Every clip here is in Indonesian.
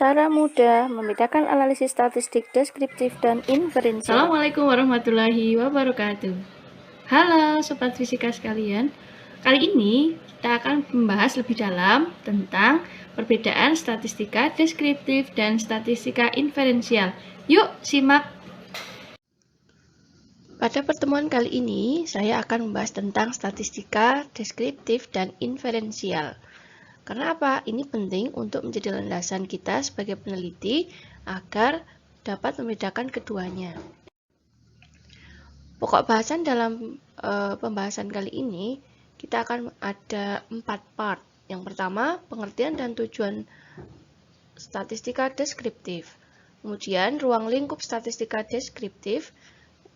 Cara mudah membedakan analisis statistik deskriptif dan inferensial. Assalamualaikum warahmatullahi wabarakatuh. Halo Sobat Fisika sekalian. Kali ini kita akan membahas lebih dalam tentang perbedaan statistika deskriptif dan statistika inferensial. Yuk simak. Pada pertemuan kali ini, saya akan membahas tentang statistika deskriptif dan inferensial. Karena apa? Ini penting untuk menjadi landasan kita sebagai peneliti agar dapat membedakan keduanya. Pokok bahasan dalam pembahasan kali ini, kita akan ada 4 part. Yang pertama, pengertian dan tujuan statistika deskriptif. Kemudian, ruang lingkup statistika deskriptif.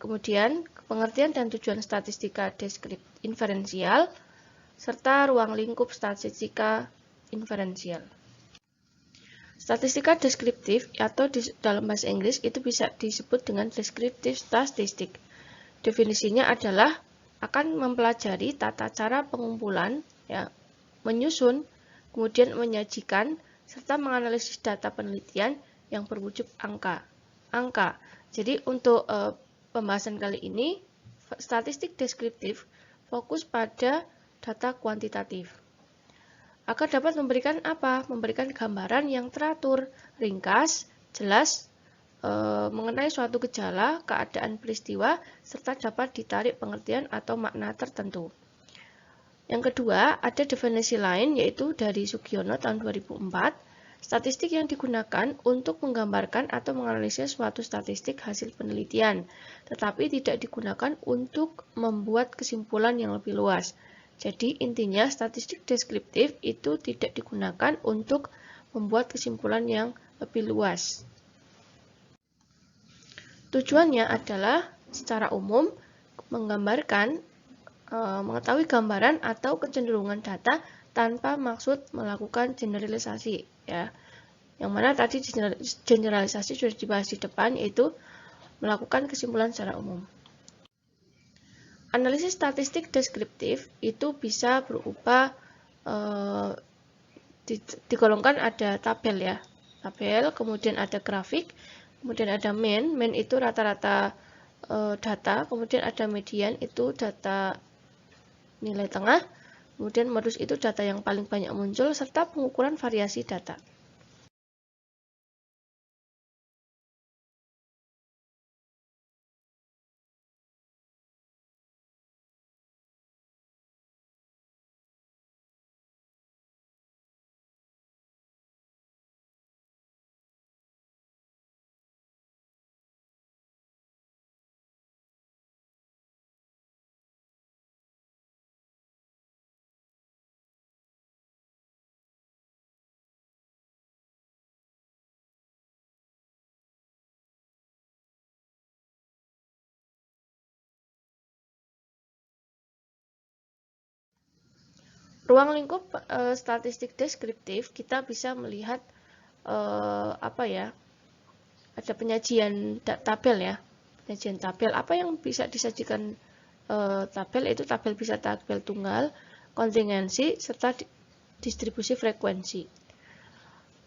Kemudian, pengertian dan tujuan statistika deskriptif inferensial, serta ruang lingkup statistika inferensial. Statistika deskriptif atau dalam bahasa Inggris itu bisa disebut dengan descriptive statistic. Definisinya adalah akan mempelajari tata cara pengumpulan, menyusun, kemudian menyajikan, serta menganalisis data penelitian yang berwujud angka. Jadi untuk pembahasan kali ini, statistik deskriptif fokus pada data kuantitatif. Agar dapat memberikan apa? Memberikan gambaran yang teratur, ringkas, jelas, mengenai suatu gejala, keadaan peristiwa, serta dapat ditarik pengertian atau makna tertentu. Yang kedua, ada definisi lain yaitu dari Sugiono tahun 2004, statistik yang digunakan untuk menggambarkan atau menganalisis suatu statistik hasil penelitian, tetapi tidak digunakan untuk membuat kesimpulan yang lebih luas. Jadi intinya statistik deskriptif itu tidak digunakan untuk membuat kesimpulan yang lebih luas. Tujuannya adalah secara umum menggambarkan, mengetahui gambaran atau kecenderungan data tanpa maksud melakukan generalisasi, ya. Yang mana tadi generalisasi sudah dibahas di depan, yaitu melakukan kesimpulan secara umum. Analisis statistik deskriptif itu bisa berupa digolongkan ada tabel, ya. Tabel, kemudian ada grafik, kemudian ada mean itu rata-rata data, kemudian ada median itu data nilai tengah, kemudian modus itu data yang paling banyak muncul, serta pengukuran variasi data. Ruang lingkup statistik deskriptif kita bisa melihat ada penyajian tabel, ya. Penyajian tabel, apa yang bisa disajikan tabel itu tabel bisa tabel tunggal, kontingensi, serta distribusi frekuensi.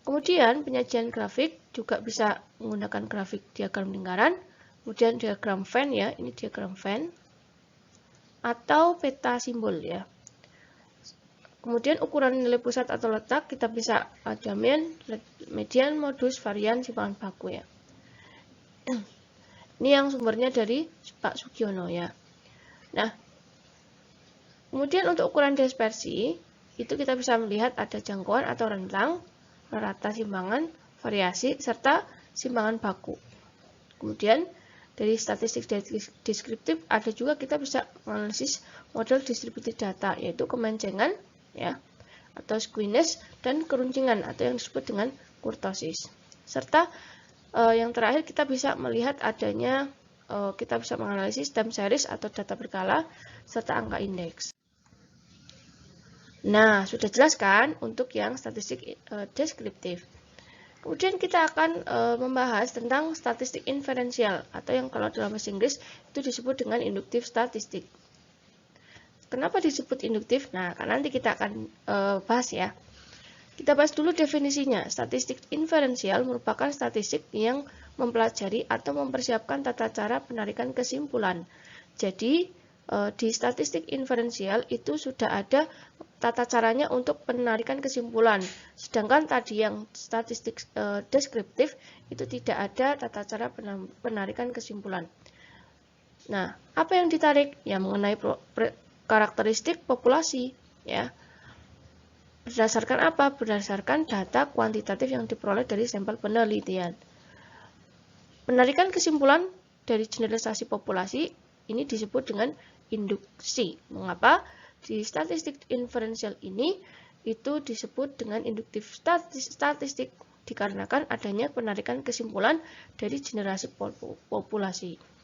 Kemudian penyajian grafik juga bisa menggunakan grafik diagram lingkaran, kemudian diagram Venn, ya, ini diagram Venn, atau peta simbol, ya. Kemudian ukuran nilai pusat atau letak kita bisa ada mean, median, modus, varian, simpangan baku, ya. Ini yang sumbernya dari Pak Sugiono, ya. Nah, kemudian untuk ukuran dispersi itu kita bisa melihat ada jangkauan atau rentang, rata simpangan, variasi, serta simpangan baku. Kemudian dari statistik deskriptif ada juga kita bisa menganalisis model distributed data, yaitu kemencengan, ya, atau skewness, dan keruncingan atau yang disebut dengan kurtosis. Serta yang terakhir kita bisa melihat adanya, kita bisa menganalisis time series atau data berkala serta angka indeks. Nah, sudah jelas kan untuk yang statistik deskriptif. Kemudian kita akan membahas tentang statistik inferensial atau yang kalau dalam bahasa Inggris itu disebut dengan induktif statistik. Kenapa disebut induktif? Nah, nanti kita akan bahas, ya. Kita bahas dulu definisinya. Statistik inferensial merupakan statistik yang mempelajari atau mempersiapkan tata cara penarikan kesimpulan. Jadi, di statistik inferensial itu sudah ada tata caranya untuk penarikan kesimpulan. Sedangkan tadi yang statistik deskriptif itu tidak ada tata cara penarikan kesimpulan. Nah, apa yang ditarik? Ya, mengenai karakteristik populasi, ya. Berdasarkan apa? Berdasarkan data kuantitatif yang diperoleh dari sampel penelitian. Penarikan kesimpulan dari generalisasi populasi ini disebut dengan induksi. Mengapa? Di statistik inferensial ini itu disebut dengan induktif statistik dikarenakan adanya penarikan kesimpulan dari generasi populasi.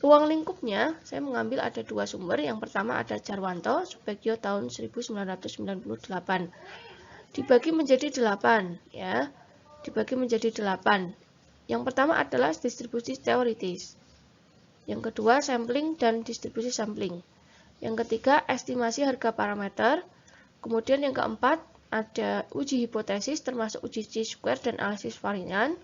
Ruang lingkupnya, saya mengambil ada dua sumber. Yang pertama ada Jarwanto, Subagio tahun 1998. Dibagi menjadi 8, ya. Dibagi menjadi 8. Yang pertama adalah distribusi teoritis. Yang kedua, sampling dan distribusi sampling. Yang ketiga, estimasi harga parameter. Kemudian yang keempat, ada uji hipotesis termasuk uji chi-square dan analisis varian.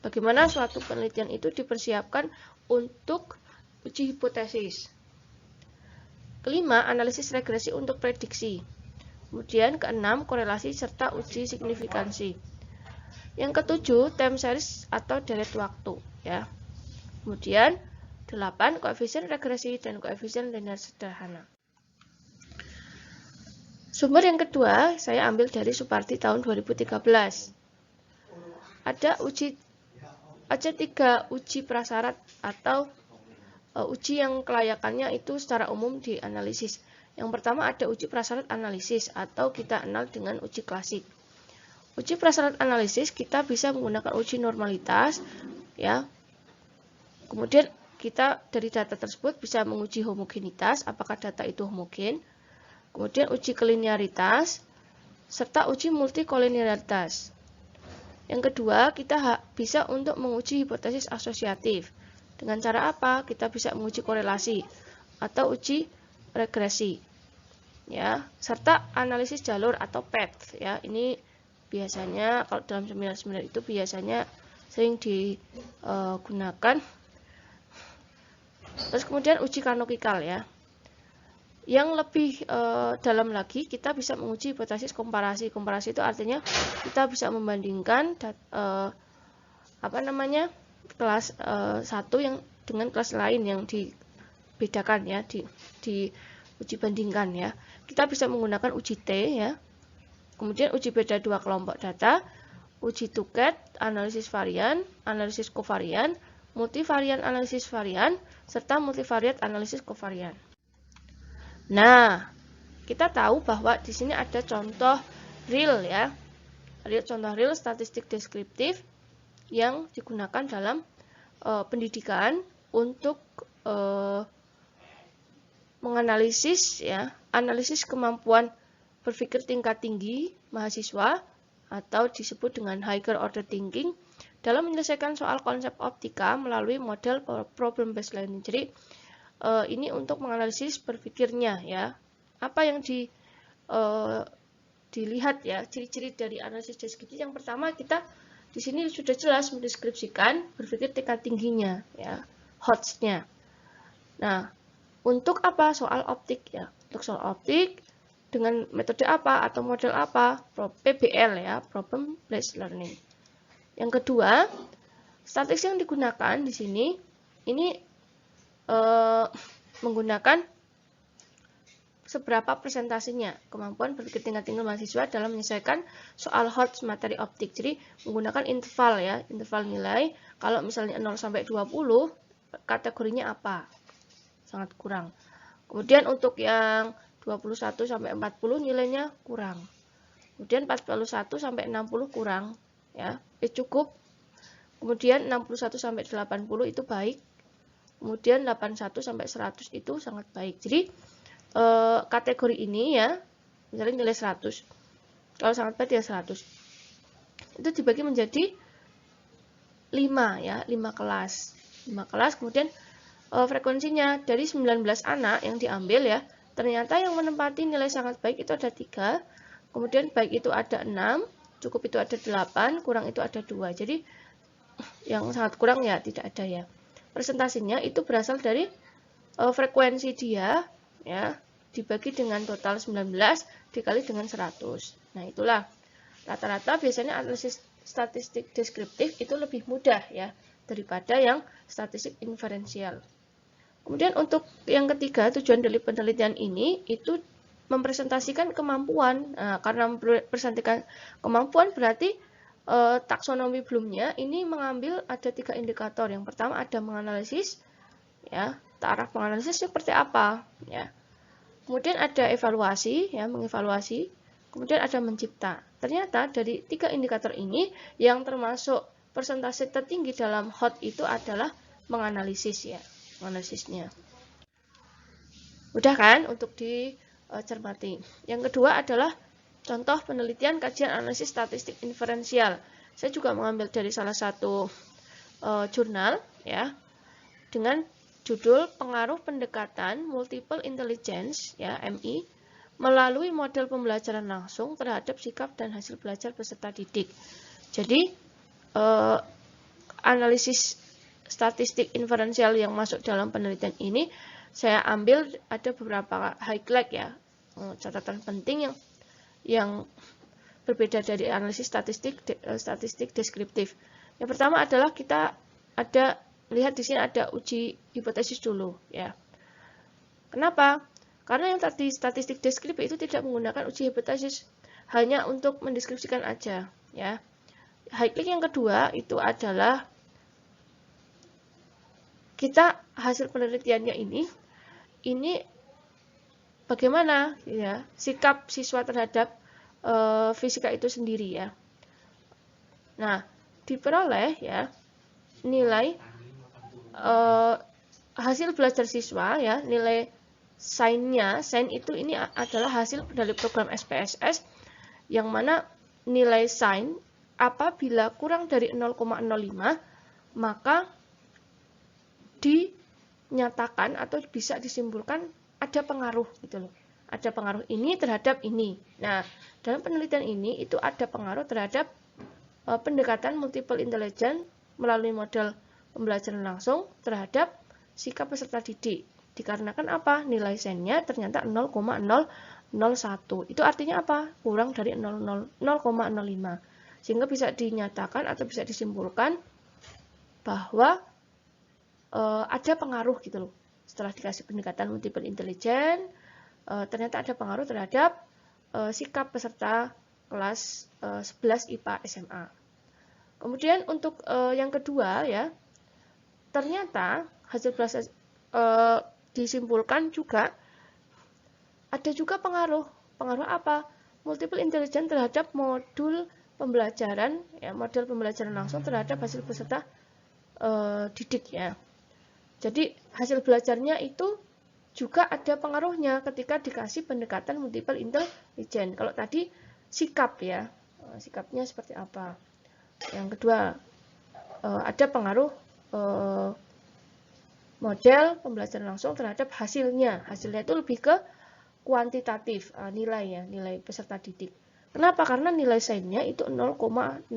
Bagaimana suatu penelitian itu dipersiapkan untuk uji hipotesis. Kelima, analisis regresi untuk prediksi. Kemudian keenam, korelasi serta uji signifikansi. Yang ketujuh, time series atau deret waktu, ya. Kemudian 8, koefisien regresi dan koefisien linear sederhana. Sumber yang kedua saya ambil dari Supardi tahun 2013. Ada 3 uji prasyarat atau uji yang kelayakannya itu secara umum dianalisis. Yang pertama ada uji prasyarat analisis atau kita kenal dengan uji klasik. Uji prasyarat analisis kita bisa menggunakan uji normalitas, ya. Kemudian kita dari data tersebut bisa menguji homogenitas, apakah data itu homogen. Kemudian uji kolinearitas serta uji multikolinearitas. Yang kedua, kita bisa untuk menguji hipotesis asosiatif. Dengan cara apa? Kita bisa menguji korelasi atau uji regresi. Ya, serta analisis jalur atau path, ya. Ini biasanya kalau dalam seminar-seminar itu biasanya sering digunakan. Terus kemudian uji kanonikal, ya. Yang lebih dalam lagi, kita bisa menguji hipotesis komparasi. Komparasi itu artinya kita bisa membandingkan kelas 1 yang dengan kelas lain yang dibedakan, ya, di uji bandingkan, ya. Kita bisa menggunakan uji T, ya. Kemudian uji beda 2 kelompok data, uji Tuket, analisis varian, analisis kovarian, multivarian analisis varian, serta multivariat analisis kovarian. Nah, kita tahu bahwa di sini ada contoh real, ya. Contoh real statistik deskriptif yang digunakan dalam pendidikan untuk menganalisis, ya, analisis kemampuan berpikir tingkat tinggi mahasiswa atau disebut dengan higher order thinking dalam menyelesaikan soal konsep optika melalui model problem based learning. Jadi ini untuk menganalisis berpikirnya, ya. Apa yang dilihat, ya, ciri-ciri dari analisis deskriptif. Yang pertama, kita di sini sudah jelas mendeskripsikan berpikir tingkat tingginya, ya, HOTS-nya. Nah, untuk apa? Soal optik, ya. Untuk soal optik dengan metode apa atau model apa? PBL, ya, problem based learning. Yang kedua, statistik yang digunakan di sini ini menggunakan seberapa presentasinya kemampuan berpikir tingkat tinggi mahasiswa dalam menyelesaikan soal HOTS materi optik. Jadi menggunakan interval, ya, interval nilai. Kalau misalnya 0 sampai 20, kategorinya apa? Sangat kurang. Kemudian untuk yang 21 sampai 40 nilainya kurang. Kemudian 41 sampai 60 kurang, ya. Cukup. Kemudian 61 sampai 80 itu baik. Kemudian 81 sampai 100 itu sangat baik. Jadi kategori ini, ya, misalnya nilai 100. Kalau sangat baik ya 100. Itu dibagi menjadi 5, ya, 5 kelas. 5 kelas. Kemudian frekuensinya dari 19 anak yang diambil, ya, ternyata yang menempati nilai sangat baik itu ada 3. Kemudian baik itu ada 6, cukup itu ada 8, kurang itu ada 2. Jadi yang sangat kurang ya tidak ada ya. Presentasinya itu berasal dari frekuensi dia ya dibagi dengan total 19 dikali dengan 100. Nah, itulah rata-rata biasanya analisis statistik deskriptif itu lebih mudah ya daripada yang statistik inferensial. Kemudian untuk yang ketiga, tujuan dari penelitian ini itu mempresentasikan kemampuan. Nah, karena mempresentasikan kemampuan berarti taksonomi Bloom-nya ini mengambil ada 3 indikator. Yang pertama ada menganalisis, ya, taraf menganalisis seperti apa, ya. Kemudian ada evaluasi, ya, mengevaluasi. Kemudian ada mencipta. Ternyata dari 3 indikator ini yang termasuk persentase tertinggi dalam HOT itu adalah menganalisis, ya, menganalisisnya. Mudah kan untuk dicermati. Yang kedua adalah contoh penelitian kajian analisis statistik inferensial. Saya juga mengambil dari salah satu jurnal ya dengan judul Pengaruh Pendekatan Multiple Intelligence ya MI melalui model pembelajaran langsung terhadap sikap dan hasil belajar peserta didik. Jadi analisis statistik inferensial yang masuk dalam penelitian ini saya ambil ada beberapa highlight ya, catatan penting yang berbeda dari analisis statistik deskriptif. Yang pertama adalah kita lihat di sini ada uji hipotesis dulu ya. Kenapa? Karena yang tadi statistik deskriptif itu tidak menggunakan uji hipotesis, hanya untuk mendeskripsikan aja ya. Highlight yang kedua itu adalah kita hasil penelitiannya ini bagaimana ya sikap siswa terhadap fisika itu sendiri ya. Nah, diperoleh ya nilai hasil belajar siswa ya, nilai SAIN-nya. SAIN itu ini adalah hasil dari program SPSS yang mana nilai SAIN apabila kurang dari 0,05 maka dinyatakan atau bisa disimpulkan ada pengaruh gitu loh. Ada pengaruh ini terhadap ini. Nah, dalam penelitian ini itu ada pengaruh terhadap pendekatan multiple intelligence melalui model pembelajaran langsung terhadap sikap peserta didik. Dikarenakan apa? Nilai SAIN-nya ternyata 0,001. Itu artinya apa? Kurang dari 0,05. Sehingga bisa dinyatakan atau bisa disimpulkan bahwa ada pengaruh gitu loh. Setelah dikasih pendekatan multiple intelligence, ternyata ada pengaruh terhadap sikap peserta kelas 11 IPA SMA. Kemudian untuk yang kedua ya, ternyata hasil belajar disimpulkan juga ada juga pengaruh. Pengaruh apa? Multiple intelligence terhadap modul pembelajaran ya, model pembelajaran langsung terhadap hasil peserta didik ya. Jadi hasil belajarnya itu juga ada pengaruhnya ketika dikasih pendekatan multiple intelligence. Kalau tadi sikap ya, sikapnya seperti apa. Yang kedua ada pengaruh model pembelajaran langsung terhadap hasilnya. Hasilnya itu lebih ke kuantitatif nilai ya, nilai peserta didik. Kenapa? Karena nilai SAIN-nya itu 0,029,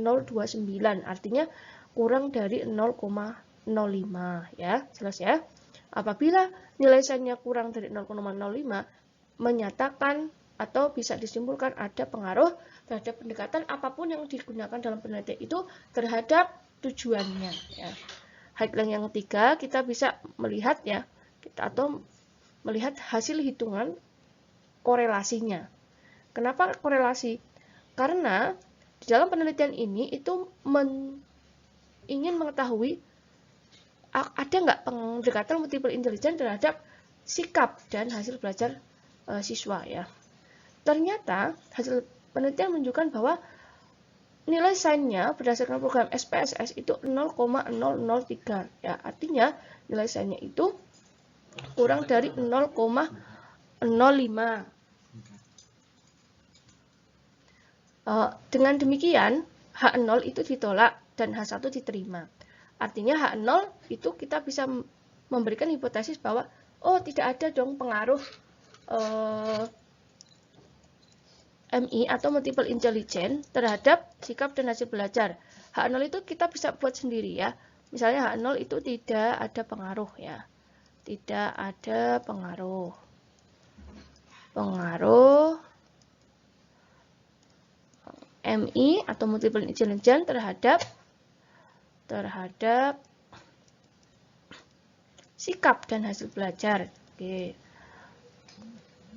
artinya kurang dari 0,05 ya, jelas ya. Apabila nilai SAIN-nya kurang dari 0,05 menyatakan atau bisa disimpulkan ada pengaruh terhadap pendekatan apapun yang digunakan dalam penelitian itu terhadap tujuannya ya. Highlight yang ketiga kita bisa melihat ya atau melihat hasil hitungan korelasinya. Kenapa korelasi? Karena di dalam penelitian ini itu ingin mengetahui ada nggak pendekatan multiple intelligence terhadap sikap dan hasil belajar siswa ya. Ternyata hasil penelitian menunjukkan bahwa nilai SAIN-nya berdasarkan program SPSS itu 0,003 ya. Artinya nilai SAIN-nya itu kurang dari 0,05. Dengan demikian H0 itu ditolak dan H1 diterima. Artinya H0 itu kita bisa memberikan hipotesis bahwa oh tidak ada dong pengaruh MI atau multiple intelligence terhadap sikap dan hasil belajar. H0 itu kita bisa buat sendiri ya. Misalnya H0 itu tidak ada pengaruh ya. Tidak ada pengaruh. MI atau multiple intelligence terhadap sikap dan hasil belajar. Oke.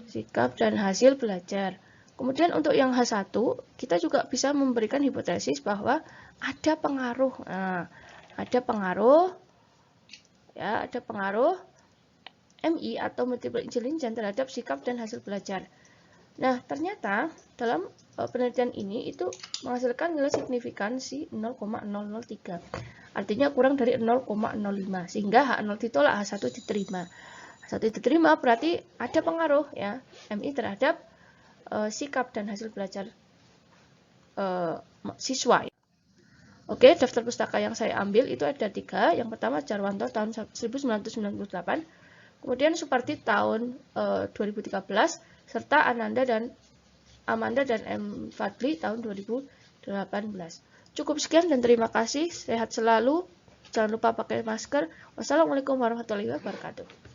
Sikap dan hasil belajar. Kemudian untuk yang H1, kita juga bisa memberikan hipotesis bahwa ada pengaruh. Nah, ada pengaruh ya, ada pengaruh MI atau multiple intelligence terhadap sikap dan hasil belajar. Nah, ternyata dalam penelitian ini itu menghasilkan nilai signifikansi 0,003. Artinya kurang dari 0,05 sehingga H0 ditolak, H1 diterima. H1 diterima berarti ada pengaruh ya MI terhadap sikap dan hasil belajar siswa. Oke, daftar pustaka yang saya ambil itu ada 3. Yang pertama Jarwanto tahun 1998, kemudian Suparti tahun 2013, serta Amanda dan M. Fadli tahun 2018. Cukup sekian dan terima kasih. Sehat selalu. Jangan lupa pakai masker. Wassalamualaikum warahmatullahi wabarakatuh.